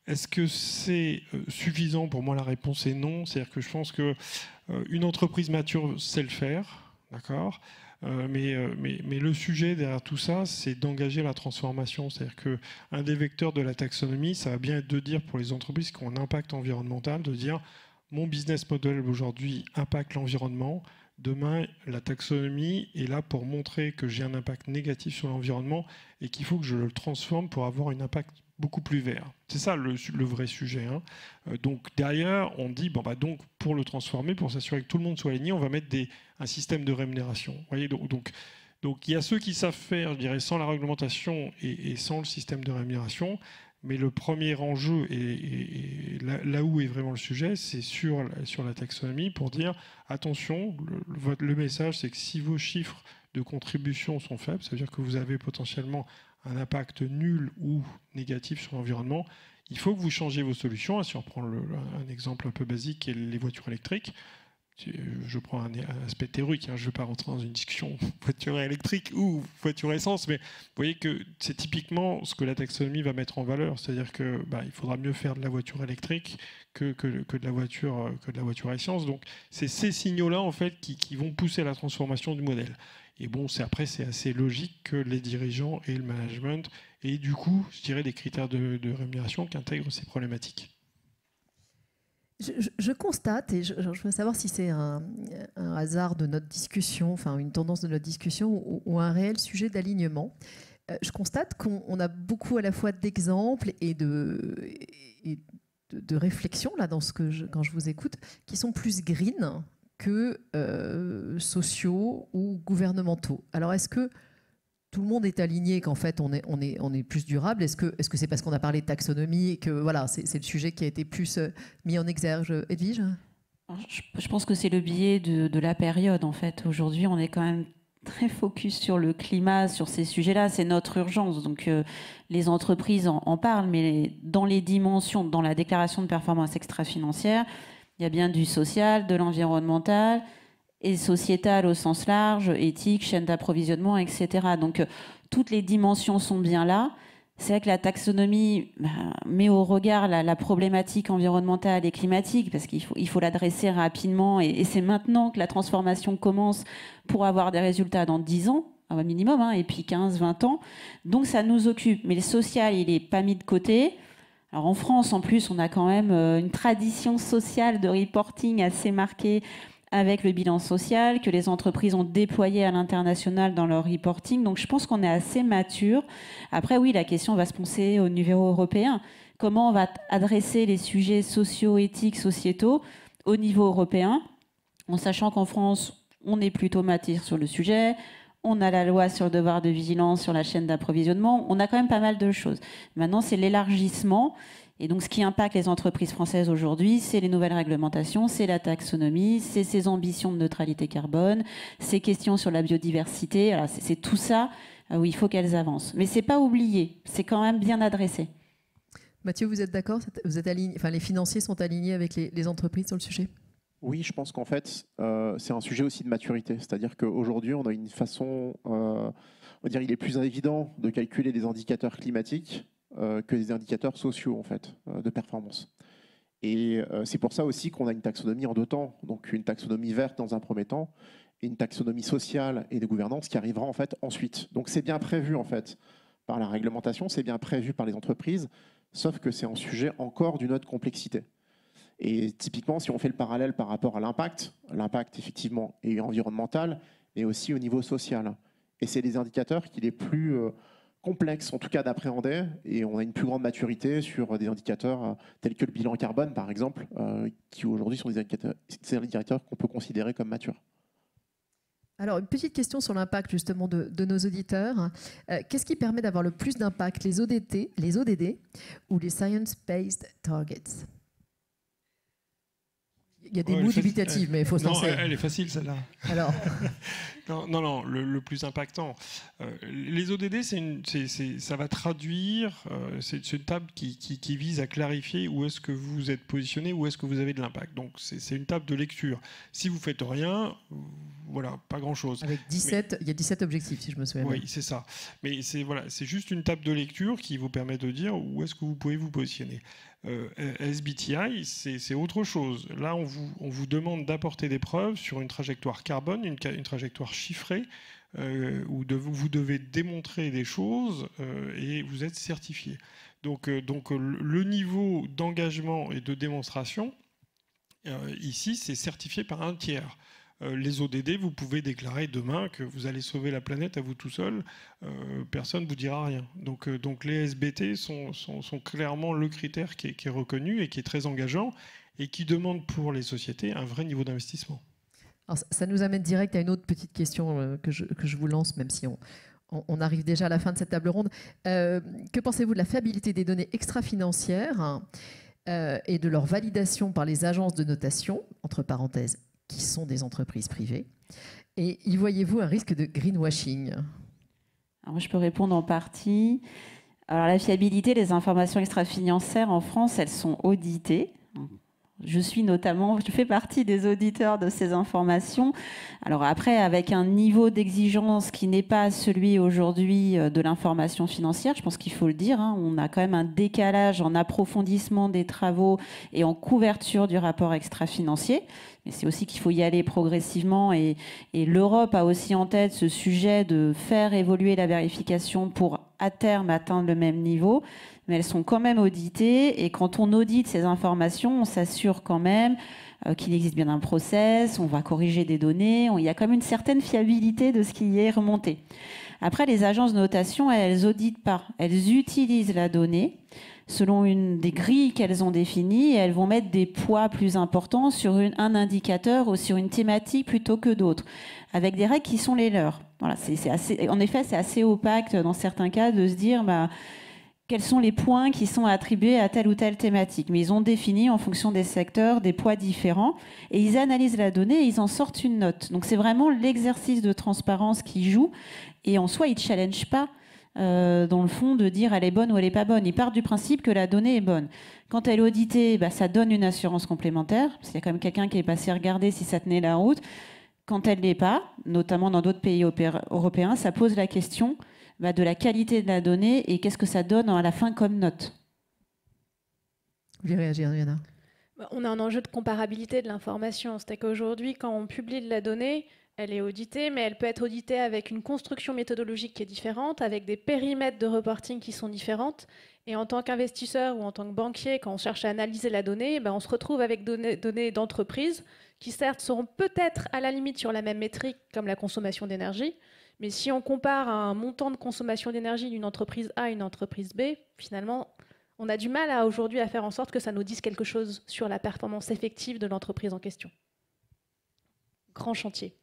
Est-ce que c'est suffisant? Pour moi, la réponse est non. C'est-à-dire que je pense qu'une entreprise mature sait le faire, d'accord, mais le sujet derrière tout ça, c'est d'engager la transformation. C'est-à-dire qu'un des vecteurs de la taxonomie, ça va bien être de dire pour les entreprises qui ont un impact environnemental, de dire mon business model aujourd'hui impacte l'environnement. Demain, la taxonomie est là pour montrer que j'ai un impact négatif sur l'environnement et qu'il faut que je le transforme pour avoir un impact beaucoup plus vert. C'est ça le vrai sujet. Hein. Donc derrière, on dit, bon, bah, donc, pour le transformer, pour s'assurer que tout le monde soit aligné, on va mettre un système de rémunération. Vous voyez, donc il y a ceux qui savent faire, je dirais, sans la réglementation et sans le système de rémunération. Mais le premier enjeu, et là où est vraiment le sujet, c'est sur la taxonomie pour dire, attention, le message, c'est que si vos chiffres de contribution sont faibles, ça veut dire que vous avez potentiellement un impact nul ou négatif sur l'environnement, il faut que vous changiez vos solutions. Si on prend un exemple un peu basique, qui est les voitures électriques, je prends un aspect théorique, hein, je ne vais pas rentrer dans une discussion voiture électrique ou voiture essence, mais vous voyez que c'est typiquement ce que la taxonomie va mettre en valeur, c'est-à-dire qu'il faudra mieux faire de la voiture électrique que de la voiture essence. Donc c'est ces signaux-là en fait qui vont pousser la transformation du modèle. Et bon, après c'est assez logique que les dirigeants et le management aient du coup, je dirais, des critères de rémunération qui intègrent ces problématiques. Je constate, et je veux savoir si c'est un hasard de notre discussion, enfin une tendance de notre discussion, ou un réel sujet d'alignement. Je constate qu'on a beaucoup à la fois d'exemples et de réflexions là, quand je vous écoute, qui sont plus green que sociaux ou gouvernementaux. Alors est-ce que tout le monde est aligné, qu'en fait on est plus durable? Est-ce que c'est parce qu'on a parlé de taxonomie et que voilà, c'est le sujet qui a été plus mis en exergue? Edwige? Je pense que c'est le biais de la période en fait. Aujourd'hui, on est quand même très focus sur le climat, sur ces sujets-là. C'est notre urgence. Donc les entreprises en parlent, mais dans les dimensions, dans la déclaration de performance extra-financière, il y a bien du social, de l'environnemental et sociétal au sens large, éthique, chaîne d'approvisionnement, etc. Donc toutes les dimensions sont bien là. C'est vrai que la taxonomie met au regard la problématique environnementale et climatique, parce qu'il faut l'adresser rapidement, et c'est maintenant que la transformation commence pour avoir des résultats dans 10 ans, un minimum, hein, et puis 15, 20 ans. Donc ça nous occupe. Mais le social, il n'est pas mis de côté. Alors en France, en plus, on a quand même une tradition sociale de reporting assez marquée, avec le bilan social que les entreprises ont déployé à l'international dans leur reporting. Donc je pense qu'on est assez mature. Après, oui, la question va se poser au niveau européen. Comment on va adresser les sujets sociaux, éthiques, sociétaux au niveau européen, en sachant qu'en France, on est plutôt mature sur le sujet. On a la loi sur le devoir de vigilance, sur la chaîne d'approvisionnement. On a quand même pas mal de choses. Maintenant, c'est l'élargissement. Et donc, ce qui impacte les entreprises françaises aujourd'hui, c'est les nouvelles réglementations, c'est la taxonomie, c'est ces ambitions de neutralité carbone, ces questions sur la biodiversité. Alors, c'est tout ça où il faut qu'elles avancent. Mais ce n'est pas oublié, c'est quand même bien adressé. Mathieu, vous êtes d'accord? Vous êtes aligné, enfin, les financiers sont alignés avec les entreprises sur le sujet? Oui, je pense qu'en fait, c'est un sujet aussi de maturité. C'est-à-dire qu'aujourd'hui, on a une façon, on va dire, il est plus évident de calculer des indicateurs climatiques que des indicateurs sociaux en fait, de performance. Et c'est pour ça aussi qu'on a une taxonomie en deux temps. Donc une taxonomie verte dans un premier temps et une taxonomie sociale et de gouvernance qui arrivera en fait ensuite. Donc c'est bien prévu en fait par la réglementation, c'est bien prévu par les entreprises, sauf que c'est un sujet encore d'une autre complexité. Et typiquement, si on fait le parallèle par rapport à l'impact effectivement est environnemental, mais aussi au niveau social. Et c'est des indicateurs qui les plus complexe, en tout cas d'appréhender, et on a une plus grande maturité sur des indicateurs tels que le bilan carbone, par exemple, qui aujourd'hui sont des indicateurs qu'on peut considérer comme matures. Alors, une petite question sur l'impact justement de nos auditeurs. Qu'est-ce qui permet d'avoir le plus d'impact, les ODD ou les Science-Based Targets? Il y a des mots dubitatifs, mais il faut se lancer. Non, elle est facile, celle-là. Alors Non, le plus impactant. Les ODD, ça va traduire, c'est une table qui vise à clarifier où est-ce que vous êtes positionné, où est-ce que vous avez de l'impact. Donc, c'est une table de lecture. Si vous faites rien, voilà, pas grand-chose. Avec 17, il y a 17 objectifs, si je me souviens bien. Oui, c'est ça. Mais c'est juste une table de lecture qui vous permet de dire où est-ce que vous pouvez vous positionner. SBTI, c'est autre chose. Là, on vous demande d'apporter des preuves sur une trajectoire carbone, une trajectoire chiffrée, où vous devez démontrer des choses et vous êtes certifié. Donc le niveau d'engagement et de démonstration, ici, c'est certifié par un tiers. Les ODD, vous pouvez déclarer demain que vous allez sauver la planète à vous tout seul, personne ne vous dira rien. Donc les SBT sont clairement le critère qui est reconnu et qui est très engageant et qui demande pour les sociétés un vrai niveau d'investissement. Alors, ça nous amène direct à une autre petite question que je vous lance, même si on arrive déjà à la fin de cette table ronde. Que pensez-vous de la fiabilité des données extra-financières et de leur validation par les agences de notation, entre parenthèses, qui sont des entreprises privées, et y voyez-vous un risque de greenwashing? Alors moi, je peux répondre en partie. Alors la fiabilité des informations extra-financières en France, elles sont auditées. Je fais partie des auditeurs de ces informations. Alors après, avec un niveau d'exigence qui n'est pas celui aujourd'hui de l'information financière, je pense qu'il faut le dire, hein, on a quand même un décalage en approfondissement des travaux et en couverture du rapport extra-financier. Mais c'est aussi qu'il faut y aller progressivement et l'Europe a aussi en tête ce sujet de faire évoluer la vérification pour à terme atteindre le même niveau. Mais elles sont quand même auditées et quand on audite ces informations, on s'assure quand même qu'il existe bien un process, on va corriger des données, il y a quand même une certaine fiabilité de ce qui y est remonté. Après, les agences de notation, elles auditent pas, elles utilisent la donnée selon une des grilles qu'elles ont définies et elles vont mettre des poids plus importants sur un indicateur ou sur une thématique plutôt que d'autres, avec des règles qui sont les leurs. Voilà, en effet, c'est assez opaque dans certains cas de se dire quels sont les points qui sont attribués à telle ou telle thématique. Mais ils ont défini en fonction des secteurs des poids différents et ils analysent la donnée et ils en sortent une note. Donc c'est vraiment l'exercice de transparence qui joue et en soi, ils ne challengent pas dans le fond de dire elle est bonne ou elle n'est pas bonne. Ils partent du principe que la donnée est bonne. Quand elle est auditée, ça donne une assurance complémentaire, parce qu'il y a quand même quelqu'un qui est passé regarder si ça tenait la route. Quand elle ne l'est pas, notamment dans d'autres pays européens, ça pose la question de la qualité de la donnée et qu'est-ce que ça donne à la fin comme note. Vous voulez réagir, Yana? On a un enjeu de comparabilité de l'information. C'est qu'aujourd'hui, quand on publie de la donnée, elle est auditée, mais elle peut être auditée avec une construction méthodologique qui est différente, avec des périmètres de reporting qui sont différentes. Et en tant qu'investisseur ou en tant que banquier, quand on cherche à analyser la donnée, on se retrouve avec données d'entreprises qui, certes, seront peut-être à la limite sur la même métrique, comme la consommation d'énergie. Mais si on compare un montant de consommation d'énergie d'une entreprise A à une entreprise B, finalement, on a du mal aujourd'hui à faire en sorte que ça nous dise quelque chose sur la performance effective de l'entreprise en question. Grand chantier.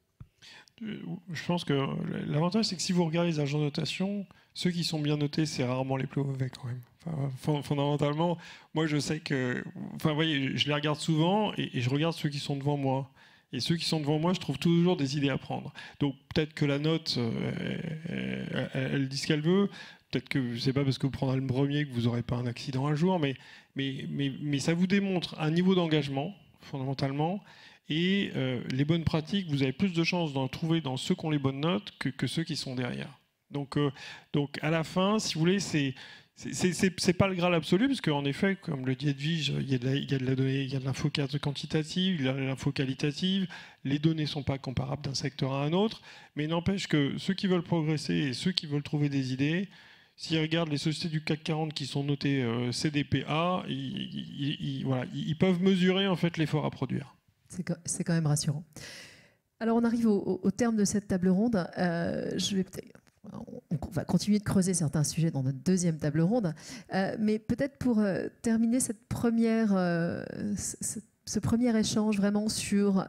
Je pense que l'avantage, c'est que si vous regardez les agents de notation, ceux qui sont bien notés, c'est rarement les plus mauvais quand même. Enfin, fondamentalement, moi je sais que... Enfin, vous voyez, je les regarde souvent et je regarde ceux qui sont devant moi. Et ceux qui sont devant moi, je trouve toujours des idées à prendre. Donc peut-être que la note, elle dit ce qu'elle veut. Peut-être que c'est pas parce que vous prendrez le premier que vous n'aurez pas un accident un jour, mais ça vous démontre un niveau d'engagement, fondamentalement. Et les bonnes pratiques, vous avez plus de chances d'en trouver dans ceux qui ont les bonnes notes que ceux qui sont derrière. Donc à la fin, si vous voulez, c'est pas le Graal absolu, parce qu'en effet, comme le dit Edwige, il y a de la donnée, il y a de l'info quantitative, il y a de l'info qualitative, les données ne sont pas comparables d'un secteur à un autre, mais n'empêche que ceux qui veulent progresser et ceux qui veulent trouver des idées, s'ils regardent les sociétés du CAC 40 qui sont notées CDPA, ils peuvent mesurer en fait l'effort à produire. C'est quand même rassurant. Alors on arrive au terme de cette table ronde. On va continuer de creuser certains sujets dans notre deuxième table ronde, mais peut-être pour terminer ce premier échange vraiment sur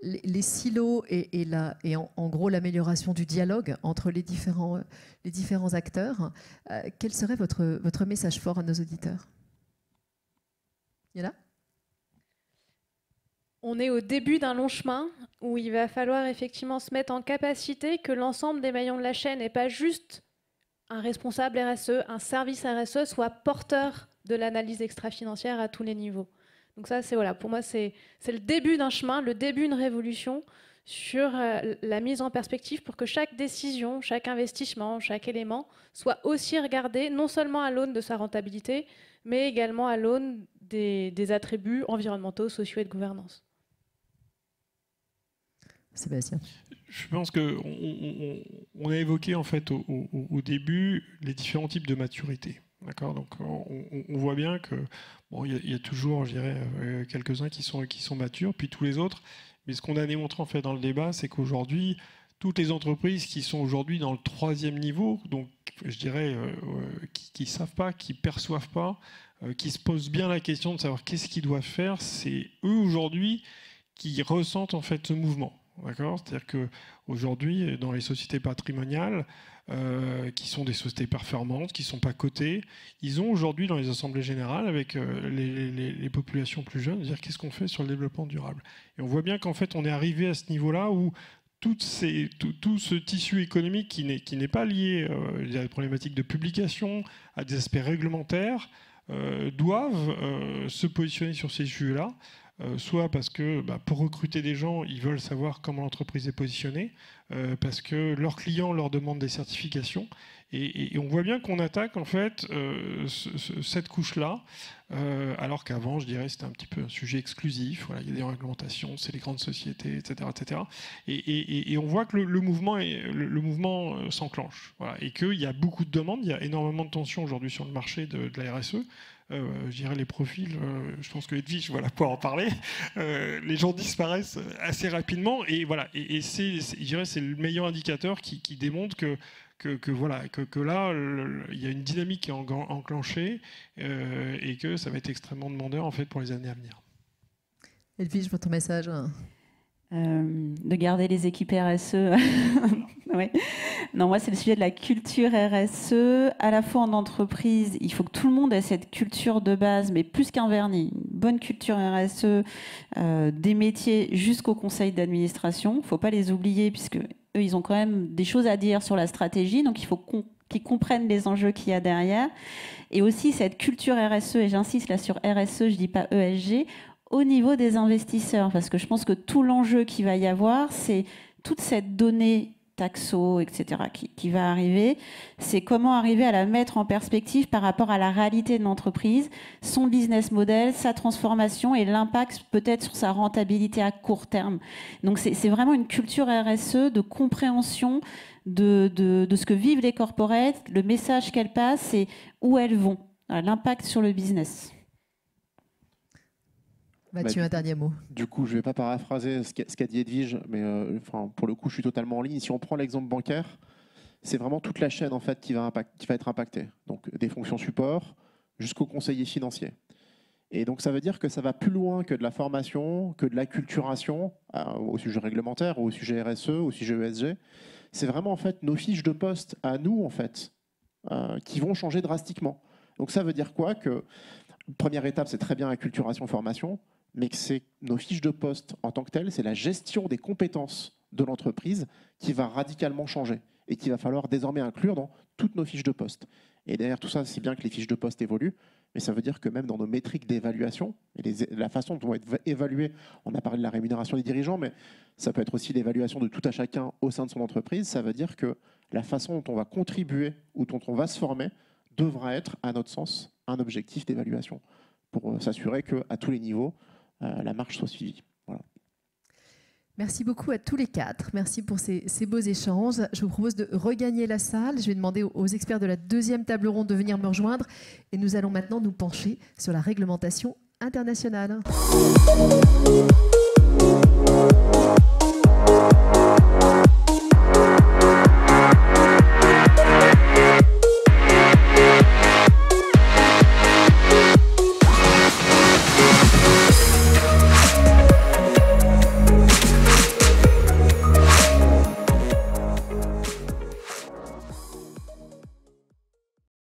les silos et en gros l'amélioration du dialogue entre les différents acteurs, quel serait votre message fort à nos auditeurs? Yana ? On est au début d'un long chemin où il va falloir effectivement se mettre en capacité que l'ensemble des maillons de la chaîne et pas juste un responsable RSE, un service RSE soit porteur de l'analyse extra-financière à tous les niveaux. Donc ça, voilà, pour moi, c'est le début d'un chemin, le début d'une révolution sur la mise en perspective pour que chaque décision, chaque investissement, chaque élément soit aussi regardé non seulement à l'aune de sa rentabilité, mais également à l'aune des attributs environnementaux, sociaux et de gouvernance. Sébastien. Je pense qu'on a évoqué en fait au début les différents types de maturité. D'accord, donc on voit bien que bon, y a toujours, je dirais, quelques-uns qui sont matures, puis tous les autres. Mais ce qu'on a démontré en fait dans le débat, c'est qu'aujourd'hui, toutes les entreprises qui sont aujourd'hui dans le 3e niveau, donc je dirais qui savent pas, qui perçoivent pas, qui se posent bien la question de savoir qu'est-ce qu'ils doivent faire, c'est eux aujourd'hui qui ressentent en fait ce mouvement. D'accord, c'est-à-dire qu'aujourd'hui, dans les sociétés patrimoniales, qui sont des sociétés performantes, qui ne sont pas cotées, ils ont aujourd'hui dans les assemblées générales, avec les populations plus jeunes, dire qu'est-ce qu'on fait sur le développement durable. Et on voit bien qu'en fait, on est arrivé à ce niveau-là où tout ce tissu économique qui n'est pas lié à des problématiques de publication, à des aspects réglementaires, doivent se positionner sur ces sujets-là. Soit parce que pour recruter des gens, ils veulent savoir comment l'entreprise est positionnée, parce que leurs clients leur demandent des certifications. Et on voit bien qu'on attaque en fait cette couche-là, alors qu'avant, je dirais, c'était un petit peu un sujet exclusif. Voilà, il y a des réglementations, c'est les grandes sociétés, etc., etc. Et on voit que le mouvement s'enclenche. Voilà, et qu'il y a beaucoup de demandes, il y a énormément de tensions aujourd'hui sur le marché de la RSE. Je dirais les profils, je pense que Edwige va pouvoir en parler, les gens disparaissent assez rapidement et voilà, et je dirais c'est le meilleur indicateur qui démontre que là il y a une dynamique qui est enclenchée et que ça va être extrêmement demandeur en fait pour les années à venir. Edwige, votre message de garder les équipes RSE. Ouais. Non, moi, c'est le sujet de la culture RSE. À la fois en entreprise, il faut que tout le monde ait cette culture de base, mais plus qu'un vernis. Une bonne culture RSE, des métiers jusqu'au conseil d'administration. Il ne faut pas les oublier, puisque eux, ils ont quand même des choses à dire sur la stratégie. Donc, il faut qu'ils comprennent les enjeux qu'il y a derrière. Et aussi, cette culture RSE, et j'insiste là sur RSE, je ne dis pas ESG, au niveau des investisseurs, parce que je pense que tout l'enjeu qu'il va y avoir, c'est toute cette donnée taxo, etc., qui va arriver. C'est comment arriver à la mettre en perspective par rapport à la réalité de l'entreprise, son business model, sa transformation et l'impact peut-être sur sa rentabilité à court terme. Donc c'est vraiment une culture RSE de compréhension de ce que vivent les corporates, le message qu'elles passent et où elles vont, l'impact sur le business. Mathieu, un dernier mot. Du coup, je ne vais pas paraphraser ce qu'a dit Edwige, mais pour le coup, je suis totalement en ligne. Si on prend l'exemple bancaire, c'est vraiment toute la chaîne en fait, qui va être impactée. Donc, des fonctions support jusqu'au conseiller financier. Et donc, ça veut dire que ça va plus loin que de la formation, que de l'acculturation au sujet réglementaire, au sujet RSE, au sujet ESG. C'est vraiment en fait nos fiches de poste à nous en fait qui vont changer drastiquement. Donc, ça veut dire quoi? Que première étape, c'est très bien acculturation, formation, mais que c'est nos fiches de poste en tant que telles, c'est la gestion des compétences de l'entreprise qui va radicalement changer et qu'il va falloir désormais inclure dans toutes nos fiches de poste. Et derrière tout ça, c'est bien que les fiches de poste évoluent, mais ça veut dire que même dans nos métriques d'évaluation, et la façon dont on va être évalué, on a parlé de la rémunération des dirigeants, mais ça peut être aussi l'évaluation de tout à chacun au sein de son entreprise, ça veut dire que la façon dont on va contribuer ou dont on va se former devra être, à notre sens, un objectif d'évaluation pour s'assurer qu'à tous les niveaux, la marche soit suivie. Voilà. Merci beaucoup à tous les quatre. Merci pour ces beaux échanges. Je vous propose de regagner la salle. Je vais demander aux experts de la deuxième table ronde de venir me rejoindre. Et nous allons maintenant nous pencher sur la réglementation internationale.